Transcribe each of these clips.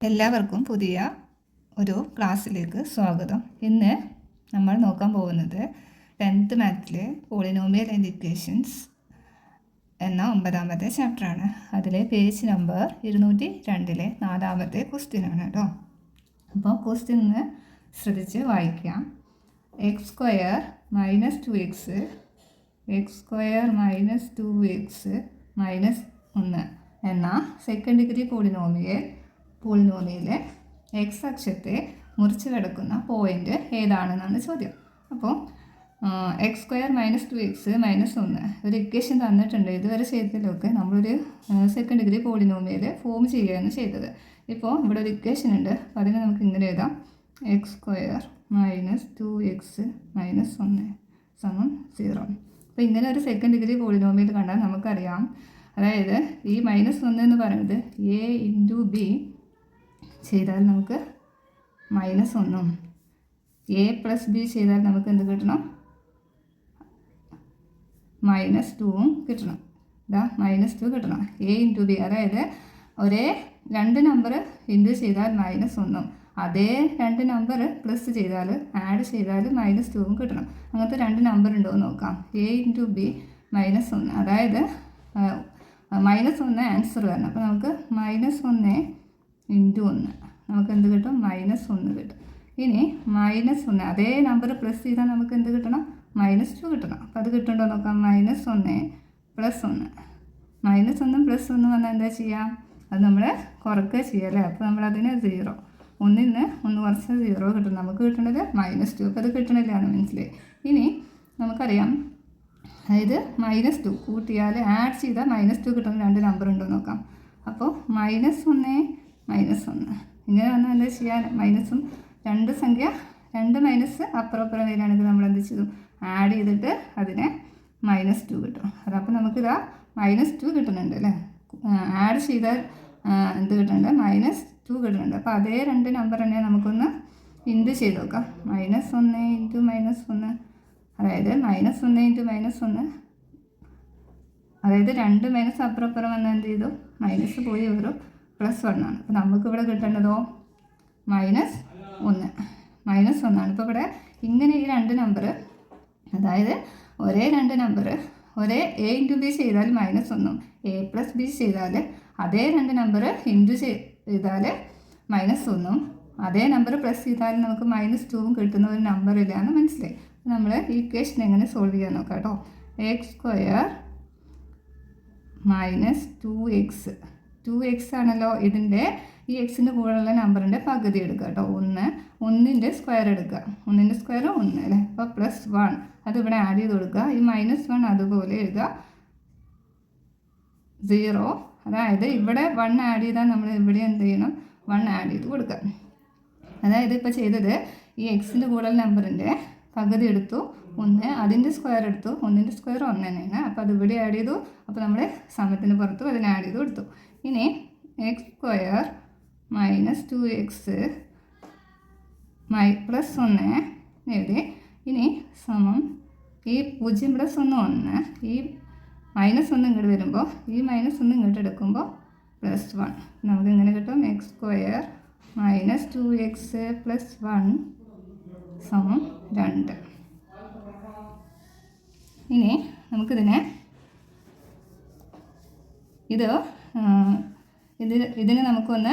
എല്ലാവർക്കും പുതിയ ഒരു ക്ലാസ്സിലേക്ക് സ്വാഗതം. ഇന്ന് നമ്മൾ നോക്കാൻ പോകുന്നത് 10th മാത്സിലെ പോളിനോമിയൽ ആൻഡ് ഇക്വേഷൻസ് എന്ന 9ാമത്തെ ചാപ്റ്ററാണ്. അതിലെ പേജ് നമ്പർ 202 4ാമത്തെ ക്വസ്റ്റ്യനാണ് കേട്ടോ. അപ്പോൾ ക്വസ്റ്റ്യൻ ശ്രദ്ധിച്ച് വായിക്കാം. X square minus 2x minus 1 എന്ന സെക്കൻഡ് ഡിഗ്രി പോളിനോമിയലിലെ എക്സ് അക്ഷത്തെ മുറിച്ച് കിടക്കുന്ന പോയിൻ്റ് ഏതാണെന്നാണ് ചോദ്യം. അപ്പോൾ X square minus 2x minus 1 ഒരു ഇക്വേഷൻ തന്നിട്ടുണ്ട്. ഇതുവരെ ചെയ്തതിലൊക്കെ നമ്മളൊരു സെക്കൻഡ് ഡിഗ്രി പോളിനോമിയൽ ഫോം ചെയ്യുകയാണ് ചെയ്തത്. ഇപ്പോൾ ഇവിടെ ഒരു ഇക്വേഷൻ ഉണ്ട്. അപ്പോൾ അതിനെ നമുക്ക് ഇങ്ങനെ എഴുതാം: X square minus 2x minus 1 സമം 0. അപ്പോൾ ഇങ്ങനെ ഒരു സെക്കൻഡ് ഡിഗ്രി പോളിനോമിയൽ കണ്ടാൽ നമുക്കറിയാം, അതായത് ഈ -1 എന്ന് പറയുന്നത് a ഇൻറ്റു ബി ചെയ്താൽ നമുക്ക് -1ഉം a പ്ലസ് ബി ചെയ്താൽ നമുക്ക് എന്ത് കിട്ടണം? -2ഉം കിട്ടണം. -2 കിട്ടണം. a ഇൻറ്റു ബി, അതായത് ഒരേ രണ്ട് നമ്പർ ഇൻറ്റു ചെയ്താൽ -1ഉം അതേ രണ്ട് നമ്പർ പ്ലസ് ചെയ്താൽ ആഡ് ചെയ്താൽ -2ഉം കിട്ടണം. അങ്ങനത്തെ രണ്ട് നമ്പർ ഉണ്ടോ എന്ന് നോക്കാം. a ഇൻറ്റു ബി -1, അതായത് -1 ആൻസർ വരണം. അപ്പോൾ നമുക്ക് -1 ഇൻറ്റു 1 നമുക്ക് എന്ത് കിട്ടും? -1 കിട്ടും. ഇനി -1 അതേ നമ്പർ പ്ലസ് ചെയ്താൽ നമുക്ക് എന്ത് കിട്ടണം? -2 കിട്ടണം. അപ്പോൾ അത് കിട്ടുന്നുണ്ടോ നോക്കാം. -1 പ്ലസ് 1, -1 പ്ലസ് 1 വന്നാൽ എന്താ ചെയ്യാം? അത് നമ്മൾ കുറയ്ക്കുക ചെയ്യല്ലേ. അപ്പോൾ നമ്മളതിന് 0, 1ൽ നിന്ന് 1 കുറച്ച് 0 കിട്ടും. നമുക്ക് കിട്ടേണ്ടത് -2. അപ്പോൾ അത് കിട്ടണില്ലാണ് മനസ്സിലായി. ഇനി നമുക്കറിയാം, അതായത് -2 കൂട്ടിയാൽ ആഡ് ചെയ്താൽ -2 കിട്ടുന്ന രണ്ട് നമ്പർ ഉണ്ടോ നോക്കാം. അപ്പോൾ -1 ഇങ്ങനെ വന്നാൽ എന്താ ചെയ്യാൻ? മൈനസും രണ്ട് സംഖ്യ രണ്ട് മൈനസ് അപ്പുറം വരികയാണെങ്കിൽ നമ്മൾ എന്ത് ചെയ്തു? ആഡ് ചെയ്തിട്ട് അതിനെ -2 കിട്ടും. അതപ്പോൾ നമുക്കിതാ -2 കിട്ടുന്നുണ്ട് അല്ലേ. ആഡ് ചെയ്താൽ എന്ത് കിട്ടുന്നുണ്ട്? -2 കിട്ടുന്നുണ്ട്. അപ്പോൾ അതേ രണ്ട് നമ്പർ തന്നെ നമുക്കൊന്ന് ഇൻറ്റു ചെയ്ത് നോക്കാം. -1 ഇൻറ്റു -1, അതായത് -1 ഇൻറ്റു -1, അതായത് രണ്ട് മൈനസ് അപ്പുറം വന്നാൽ എന്ത് ചെയ്തു? മൈനസ് പോയി വെറും +1 ആണ്. അപ്പോൾ നമുക്കിവിടെ കിട്ടേണ്ടതോ -1 ആണ്. ഇപ്പോൾ ഇവിടെ ഇങ്ങനെ ഈ രണ്ട് നമ്പർ, അതായത് ഒരേ രണ്ട് നമ്പർ ഒരേ a ഇൻറ്റു ബി ചെയ്താൽ -1ഉം a പ്ലസ് ബി ചെയ്താൽ അതേ രണ്ട് നമ്പർ ഇൻറ്റു ചെയ്താൽ -1ഉം അതേ നമ്പർ പ്ലസ് ചെയ്താൽ നമുക്ക് -2ഉം കിട്ടുന്ന ഒരു നമ്പർ ഇല്ല എന്ന് മനസ്സിലായി. നമ്മൾ ഈ ഇക്വേഷൻ എങ്ങനെ സോൾവ് ചെയ്യാൻ നോക്കാം കേട്ടോ. എക്സ് സ്ക്വയർ മൈനസ് 2x ആണല്ലോ. ഇതിൻ്റെ ഈ എക്സിൻ്റെ കൂടെയുള്ള നമ്പറിൻ്റെ പകുതി എടുക്കുക കേട്ടോ. 1ൻ്റെ സ്ക്വയർ എടുക്കുക. 1ൻ്റെ സ്ക്വയർ 1 അല്ലേ. അപ്പോൾ +1 അതിവിടെ ആഡ് ചെയ്ത് കൊടുക്കുക. ഈ -1 അതുപോലെ എഴുതുക. 0, അതായത് ഇവിടെ 1 ആഡ് ചെയ്താൽ നമ്മൾ ഇവിടെ എന്ത് ചെയ്യണം? 1 ആഡ് ചെയ്ത് കൊടുക്കുക. അതായത് ഇപ്പോൾ ചെയ്തത് ഈ എക്സിൻ്റെ കൂടെയുള്ള നമ്പറിൻ്റെ പകുതി എടുത്തു, 1, അതിൻ്റെ സ്ക്വയർ എടുത്തു. 1ൻ്റെ സ്ക്വയർ 1 തന്നെയാണ്. അപ്പോൾ അത് ഇവിടെ ആഡ് ചെയ്തു. അപ്പോൾ നമ്മൾ സമത്തിന് പുറത്തു അതിനെ ആഡ് ചെയ്ത് കൊടുത്തു. ഇനി X square minus 2x plus 1 എഴുതി. ഇനി സമം ഈ 0 + 1 ഈ -1 ഇങ്ങോട്ട് വരുമ്പോൾ ഈ -1 ഇങ്ങോട്ട് എടുക്കുമ്പോൾ +1 നമുക്ക് ഇങ്ങനെ കിട്ടും. X square minus 2x plus 1 സമം 2. ഇനി നമുക്കിതിനെ ഇതിന് നമുക്കൊന്ന്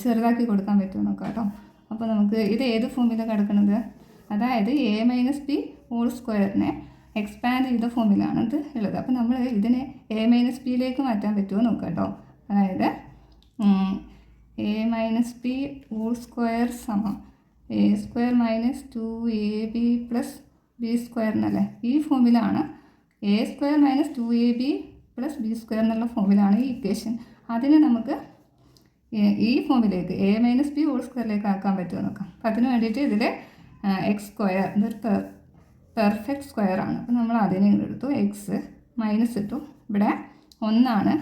ചെറുതാക്കി കൊടുക്കാൻ പറ്റുമോ നോക്കാം കേട്ടോ. അപ്പോൾ നമുക്ക് ഇത് ഏത് ഫോമിലാണ് കിടക്കുന്നത്? അതായത് a - b ഹോൾ സ്ക്വയറിനെ എക്സ്പാൻഡ് ചെയ്ത ഫോമിലാണ് ഇത് ഉള്ളത്. അപ്പോൾ നമ്മൾ ഇതിനെ a - bയിലേക്ക് മാറ്റാൻ പറ്റുമോ നോക്കാം കേട്ടോ. അതായത് a - b ഹോൾ സ്ക്വയർ സമം a² - 2ab + b² എന്നല്ലേ. ഈ ഫോമിലാണ് a² - 2ab + b² എന്നുള്ള ഫോമിലാണ് ഈ ഇക്വേഷൻ. അതിന് നമുക്ക് ഈ ഫോമിലേക്ക് a - b ഹോൾ സ്ക്വയറിലേക്ക് ആക്കാൻ പറ്റുമോ നോക്കാം. അപ്പം അതിന് വേണ്ടിയിട്ട് ഇതിൽ എക്സ് സ്ക്വയർ ഇതൊരു പെർഫെക്റ്റ് സ്ക്വയർ ആണ്. അപ്പോൾ നമ്മൾ അതിനെ എടുത്തു, എക്സ് മൈനസ് ഇട്ടു. ഇവിടെ 1 ആണ്,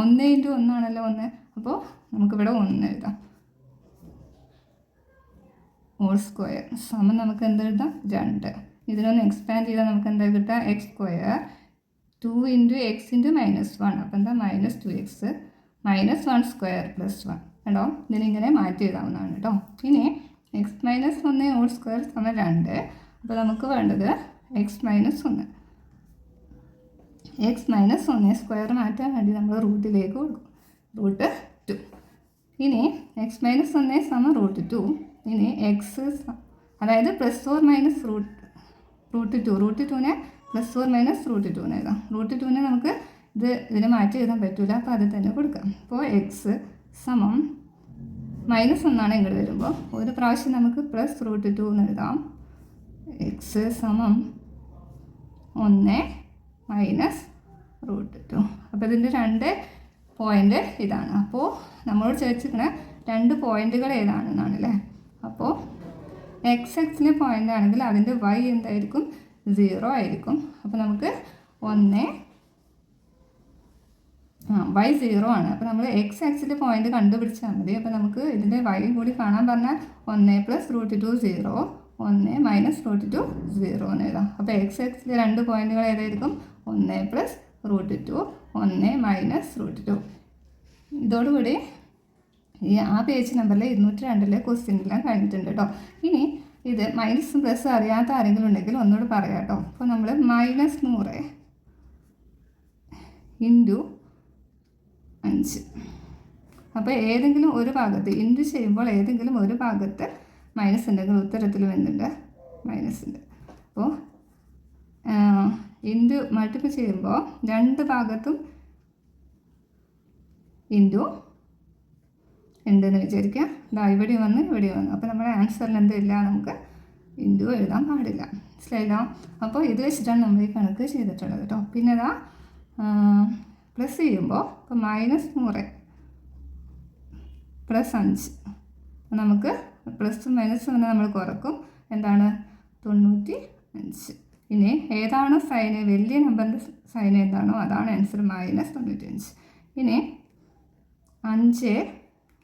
1 ഇൻറ്റു 1 ആണല്ലോ 1. അപ്പോൾ നമുക്കിവിടെ 1 എഴുതാം. ഹോൾ സ്ക്വയർ സമം നമുക്ക് എന്ത് എഴുതാം? 2. ഇതിനൊന്ന് എക്സ്പാൻഡ് ചെയ്താൽ നമുക്ക് എന്താ കിട്ടുക? X square 2 × x × -1. അപ്പോൾ എന്താ? -2x -1² + 1 കേട്ടോ. ഇതിനിങ്ങനെ മാറ്റി എഴുതാവുന്നതാണ് കേട്ടോ. ഇനി എക്സ് മൈനസ് 1 ഹോൾ സ്ക്വയർ സമയം 2. അപ്പോൾ നമുക്ക് വേണ്ടത് എക്സ് മൈനസ് 1 സ്ക്വയർ മാറ്റാൻ വേണ്ടി നമ്മൾ റൂട്ടിലേക്ക് കൊടുക്കും, √2. ഇനി എക്സ് മൈനസ് 1 സമം √2. ഇനി എക്സ് അതായത് പ്ലസ് ഓർ മൈനസ് √2നെ പ്ലസ് ഓർ മൈനസ് √2 എഴുതാം. √2നെ നമുക്ക് ഇതിനെ മാറ്റി എഴുതാൻ പറ്റില്ല, അപ്പോൾ അത് തന്നെ കൊടുക്കാം. അപ്പോൾ എക്സ് സമം -1 ഇങ്ങോട്ട് വരുമ്പോൾ ഒരു പ്രാവശ്യം നമുക്ക് പ്ലസ് √2 എന്ന് എഴുതാം. എക്സ് സമം 1 മൈനസ് √2. അപ്പോൾ ഇതിൻ്റെ 2 പോയിൻ്റ് ഇതാണ്. അപ്പോൾ നമ്മളോട് ചോദിച്ചിരിക്കുന്ന 2 പോയിൻ്റുകൾ ഏതാണെന്നാണ് അല്ലേ. അപ്പോൾ എക്സിലെ പോയിൻ്റ് ആണെങ്കിൽ അതിൻ്റെ y എന്തായിരിക്കും? 0 ആയിരിക്കും. അപ്പോൾ നമുക്ക് y 0 ആണ്. അപ്പോൾ നമ്മൾ എക്സിലെ പോയിൻ്റ് കണ്ടുപിടിച്ചാൽ മതി. അപ്പോൾ നമുക്ക് ഇതിൻ്റെ y കൂടി കാണാൻ പറഞ്ഞാൽ 1 + √2 0, 1 മൈനസ് √2 0 എന്ന് എഴുതാം. അപ്പോൾ എക്സിലെ 2 പോയിൻ്റുകൾ ഏതായിരിക്കും? 1 + √2, 1 മൈനസ് √2. ഇതോടുകൂടി ആ പേജ് നമ്പറിൽ 202 ക്വസ്റ്റ്യനെല്ലാം കഴിഞ്ഞിട്ടുണ്ട് കേട്ടോ. ഇനി ഇത് മൈനസും പ്ലസും അറിയാത്ത ആരെങ്കിലും ഉണ്ടെങ്കിൽ ഒന്നുകൂടി പറയാം കേട്ടോ. അപ്പോൾ നമ്മൾ -100 × 5. അപ്പോൾ ഏതെങ്കിലും ഒരു ഭാഗത്ത് ഇൻറ്റു ചെയ്യുമ്പോൾ ഏതെങ്കിലും ഒരു ഭാഗത്ത് മൈനസ് ഉണ്ടെങ്കിൽ ഉത്തരത്തിലും എന്തുണ്ട്? മൈനസ് ഉണ്ട്. അപ്പോൾ ഇൻറ്റു മൾട്ടിപ്പിൾ ചെയ്യുമ്പോൾ 2 ഭാഗത്തും ഇൻറ്റു ഉണ്ടെന്ന് വിചാരിക്കുക. ഇവിടെ വന്നു. അപ്പോൾ നമ്മുടെ ആൻസറിൽ എന്തില്ല, നമുക്ക് ഇൻറ്റു എഴുതാൻ പാടില്ല. മനസ്സിലായില്ല? അപ്പോൾ ഇത് വെച്ചിട്ടാണ് നമ്മൾ ഈ കണക്ക് ചെയ്തിട്ടുള്ളത് കേട്ടോ. പിന്നെ ഇതാ പ്ലസ് ചെയ്യുമ്പോൾ ഇപ്പോൾ -100 + 5. നമുക്ക് പ്ലസും മൈനസും വന്ന് നമ്മൾ കുറക്കും. എന്താണ്? 95. ഇനി ഏതാണോ സൈന്, വലിയ നമ്പറിൻ്റെ സൈൻ എന്താണോ അതാണ് ആൻസർ, -95. ഇനി 5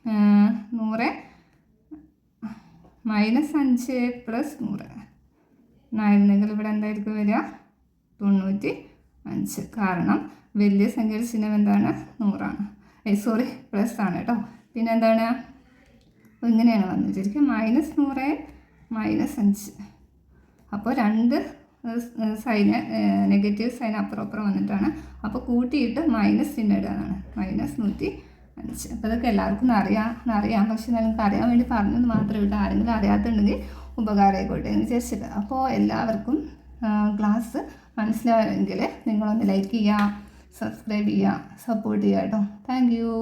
100 -5 + 100 ആയിരുന്നെങ്കിൽ ഇവിടെ എന്തായിരിക്കും വരിക? 95. കാരണം വലിയ സംഖ്യയുടെ ചിഹ്നം എന്താണ്? 100 ആണ്. പ്ലസ് ആണ് കേട്ടോ. പിന്നെ എന്താണ്? അപ്പോൾ ഇങ്ങനെയാണ് വന്നത് ശരിക്കും -100 -5. അപ്പോൾ 2 സൈന് നെഗറ്റീവ് സൈൻ അപ്പുറം വന്നിട്ടാണ്. അപ്പോൾ കൂട്ടിയിട്ട് മൈനസ് ചിഹ്നം ഇടാനാണ്, -105. അപ്പോൾ ഇതൊക്കെ എല്ലാവർക്കും അറിയാം, പക്ഷെ നിങ്ങൾക്ക് അറിയാൻ വേണ്ടി പറഞ്ഞത് മാത്രമേ ഉള്ളൂ. ആരെങ്കിലും അറിയാത്തുണ്ടെങ്കിൽ ഉപകാരമായിക്കോട്ടെ എന്ന് വിചാരിച്ചിട്ട്. അപ്പോൾ എല്ലാവർക്കും ക്ലാസ് മനസ്സിലായെങ്കിൽ നിങ്ങളൊന്ന് ലൈക്ക് ചെയ്യുക, സബ്സ്ക്രൈബ് ചെയ്യുക, സപ്പോർട്ട് ചെയ്യുക കേട്ടോ. Thank you.